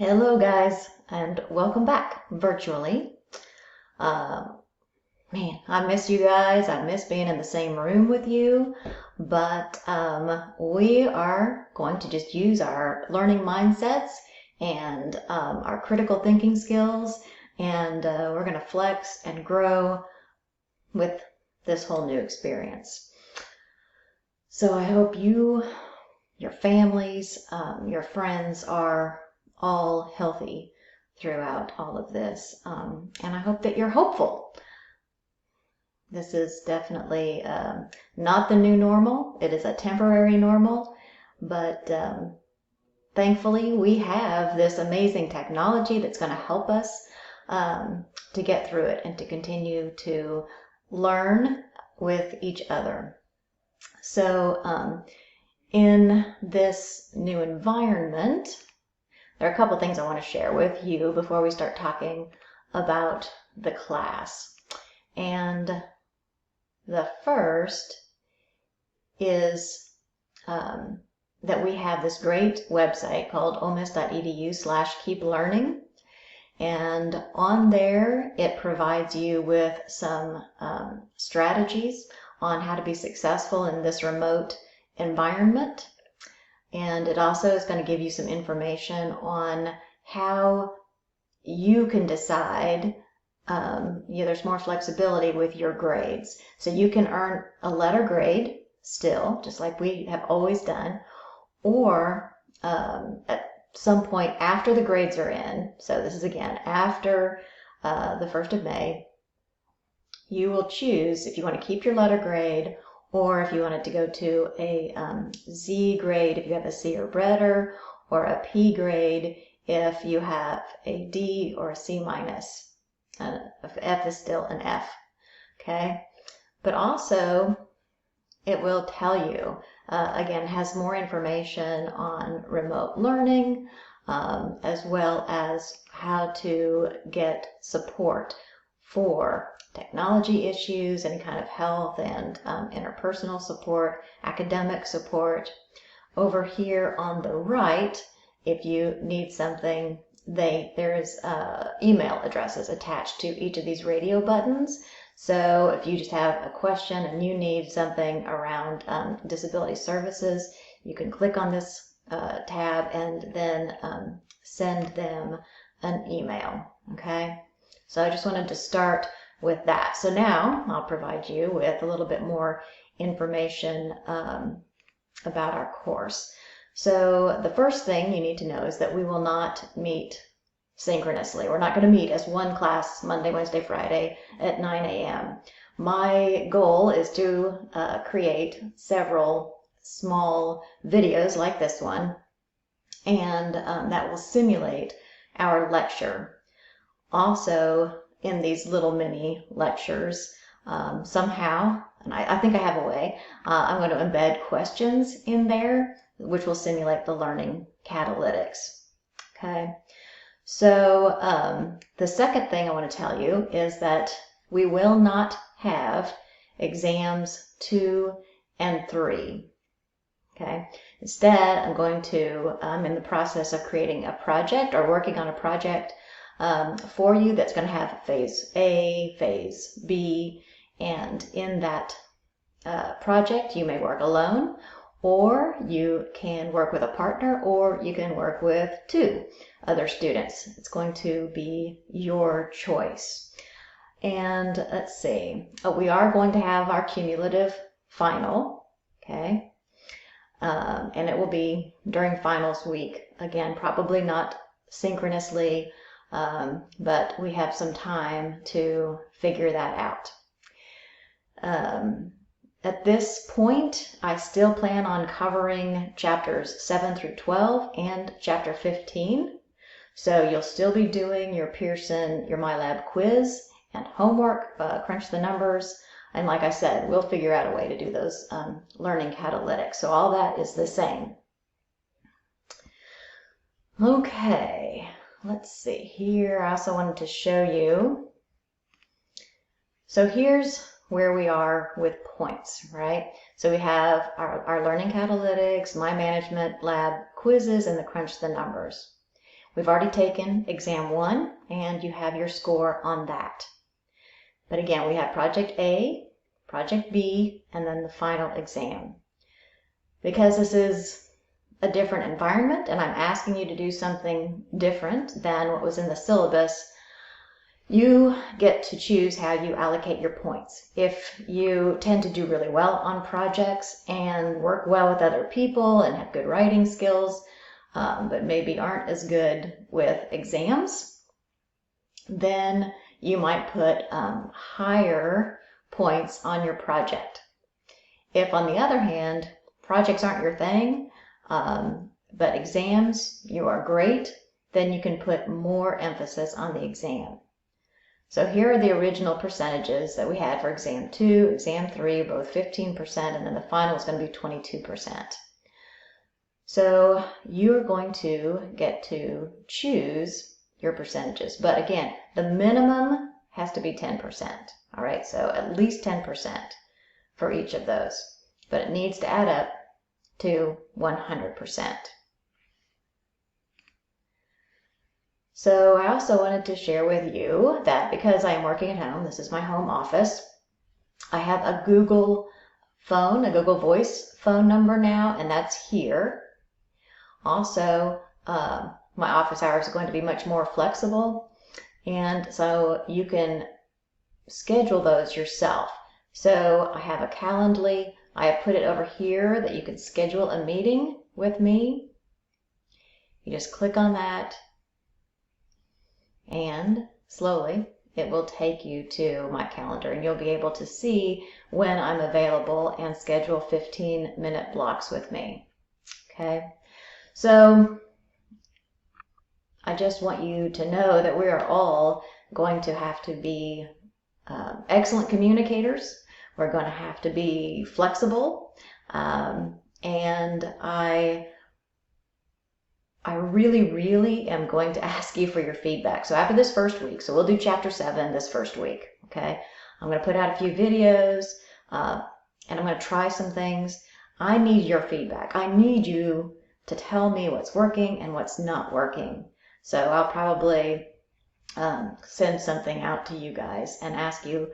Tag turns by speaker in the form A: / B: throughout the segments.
A: Hello guys, and welcome back virtually. Man, I miss you guys. I miss being in the same room with you, but we are going to just use our learning mindsets and our critical thinking skills, and we're going to flex and grow with this whole new experience. So I hope you, your families, your friends are all healthy throughout all of this. And I hope that you're hopeful. This is definitely not the new normal. It is a temporary normal, but thankfully we have this amazing technology that's going to help us to get through it and to continue to learn with each other. So in this new environment, there are a couple things I want to share with you before we start talking about the class. And the first is that we have this great website called olemiss.edu/KeepLearning. And on there, it provides you with some strategies on how to be successful in this remote environment. And it also is going to give you some information on how you can decide, there's more flexibility with your grades. So you can earn a letter grade still, just like we have always done, or at some point after the grades are in, so this is again after the 1st of May, you will choose if you want to keep your letter grade or if you wanted to go to a Z grade if you have a C or better, or a P grade if you have a D or a C minus. F is still an F, okay? But also, it will tell you, again, has more information on remote learning, as well as how to get support for technology issues, any kind of health and interpersonal support, academic support. Over here on the right, if you need something, there's email addresses attached to each of these radio buttons. So if you just have a question and you need something around disability services, you can click on this tab and then send them an email, okay? So I just wanted to start with that. So now I'll provide you with a little bit more information about our course. So the first thing you need to know is that we will not meet synchronously. We're not going to meet as one class Monday, Wednesday, Friday at 9 a.m. My goal is to create several small videos like this one, and that will simulate our lecture. Also, in these little mini lectures, somehow, and I think I have a way, I'm going to embed questions in there, which will simulate the learning catalytics. Okay, so the second thing I want to tell you is that we will not have exams 2 and 3. Okay, instead, I'm in the process of creating a project or working on a project for you that's going to have phase A, phase B, and in that project you may work alone, or you can work with a partner, or you can work with 2 other students. It's going to be your choice. And let's see, we are going to have our cumulative final, okay? And it will be during finals week. Again, probably not synchronously, but we have some time to figure that out. At this point, I still plan on covering chapters 7 through 12 and chapter 15. So you'll still be doing your Pearson, your MyLab quiz and homework, crunch the numbers. And like I said, we'll figure out a way to do those learning catalytics. So all that is the same. Okay, let's see here. I also wanted to show you. So here's where we are with points, right? So we have our learning catalytics, my management lab quizzes, and the crunch the numbers. We've already taken exam 1 and you have your score on that. But again, we have project A, project B, and then the final exam. Because this is a different environment and I'm asking you to do something different than what was in the syllabus, you get to choose how you allocate your points. If you tend to do really well on projects and work well with other people and have good writing skills, but maybe aren't as good with exams, then you might put higher points on your project. If, on the other hand, projects aren't your thing, but exams, you are great, then you can put more emphasis on the exam. So here are the original percentages that we had for exam 2, exam 3, both 15%, and then the final is going to be 22%. So you're going to get to choose your percentages. But again, the minimum has to be 10%. All right, so at least 10% for each of those. But it needs to add up to 100%. So I also wanted to share with you that because I am working at home, this is my home office, I have a Google phone, a Google Voice phone number now, and that's here. Also, my office hours are going to be much more flexible, and so you can schedule those yourself. So I have a Calendly. I have put it over here that you can schedule a meeting with me. You just click on that, and slowly it will take you to my calendar, and you'll be able to see when I'm available and schedule 15-minute blocks with me. Okay, so I just want you to know that we are all going to have to be excellent communicators. We're going to have to be flexible, and I really am going to ask you for your feedback. So after this first week, so we'll do chapter 7 this first week, okay? I'm going to put out a few videos, and I'm going to try some things. I need your feedback. I need you to tell me what's working and what's not working. So I'll probably send something out to you guys and ask you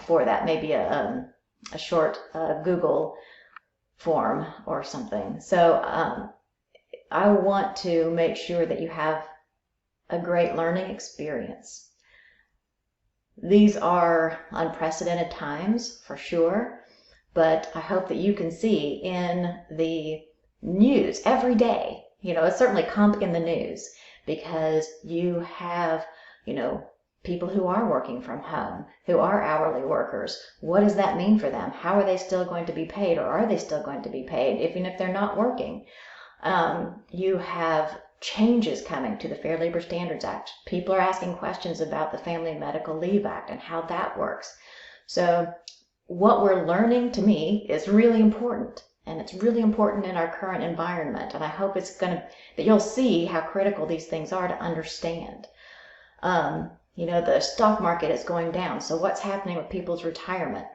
A: for that, maybe a short Google form or something. So I want to make sure that you have a great learning experience. These are unprecedented times for sure, but I hope that you can see in the news every day, it's certainly in the news, because you have, people who are working from home, who are hourly workers. What does that mean for them? How are they still going to be paid, or are they still going to be paid even if they're not working? You have changes coming to the Fair Labor Standards Act. People are asking questions about the Family and Medical Leave Act and how that works. So what we're learning, to me, is really important. And it's really important in our current environment. And I hope that you'll see how critical these things are to understand. The stock market is going down. So what's happening with people's retirement?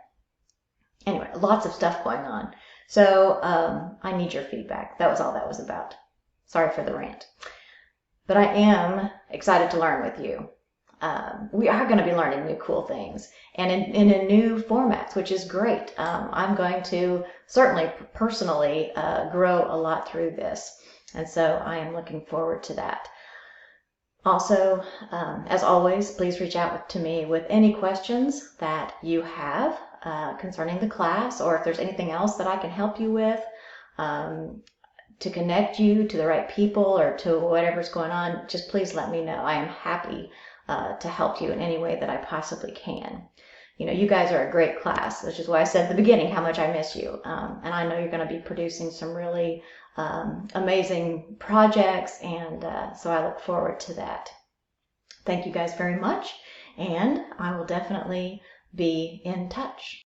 A: Anyway, lots of stuff going on. So I need your feedback. That was all that was about. Sorry for the rant. But I am excited to learn with you. We are going to be learning new cool things and in a new formats, which is great. I'm going to certainly personally grow a lot through this. And so I am looking forward to that. Also, as always, please reach out to me with any questions that you have concerning the class, or if there's anything else that I can help you with to connect you to the right people or to whatever's going on. Just please let me know. I am happy to help you in any way that I possibly can. You guys are a great class, which is why I said at the beginning how much I miss you. And I know you're going to be producing some really amazing projects, and so I look forward to that. Thank you guys very much, and I will definitely be in touch.